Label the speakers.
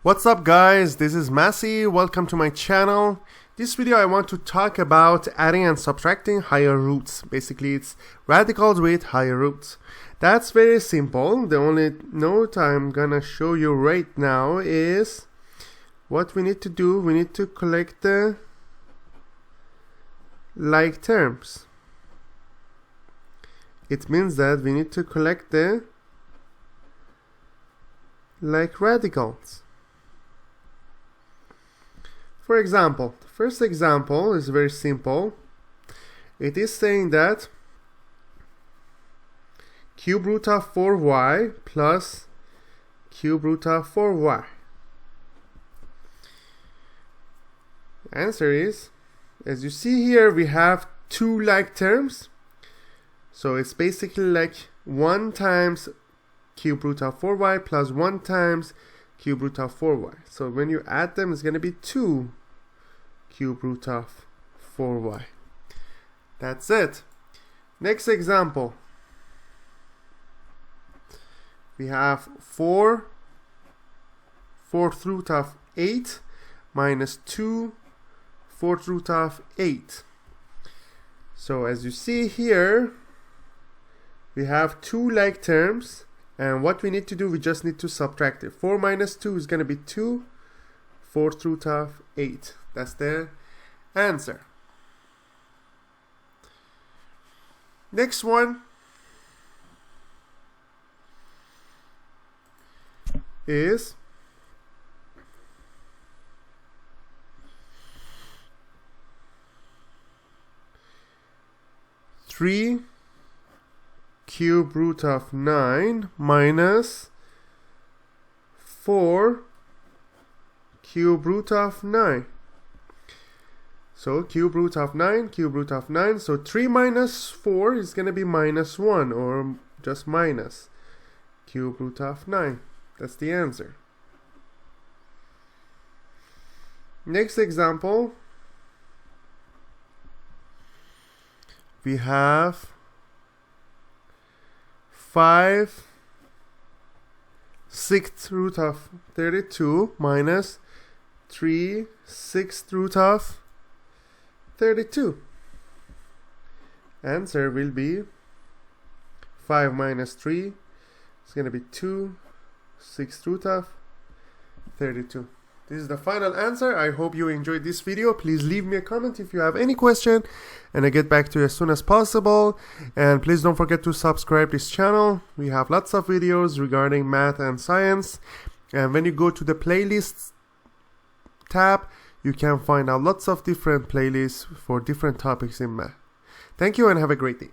Speaker 1: What's up guys, this is Masi, welcome to my channel. This video I want to talk about adding and subtracting higher roots. Basically it's radicals with higher roots. That's very simple. The only note I'm gonna show you right now is what we need to do. We need to collect the like terms. It means that we need to collect the like radicals. For example, the first example is very simple. It is saying that cube root of 4y plus cube root of 4y. Answer is, as you see here, we have two like terms. So it's basically like 1 times cube root of 4y plus 1 times cube root of 4y. So when you add them, it's going to be 2 cube root of 4y. That's it. Next example. We have 4 fourth root of 8 minus 2 fourth root of 8. So as you see here, we have two like terms. And what we need to do, we just need to subtract it. 4 minus 2 is going to be 2 fourth root of 8. That's the answer. Next one is three cube root of 9 minus 4 cube root of 9. So cube root of 9, cube root of 9. So 3 minus 4 is going to be minus 1, or just minus cube root of 9. That's the answer. Next example, we have 5 sixth root of 32 minus 3 sixth root of 32. Answer will be 5 minus 3. It's going to be 2 sixth root of 32. This is the final answer. I hope you enjoyed this video. Please leave me a comment if you have any question, and I get back to you as soon as possible. And please don't forget to subscribe to this channel. We have lots of videos regarding math and science. And when you go to the playlists tab, you can find out lots of different playlists for different topics in math. Thank you and have a great day.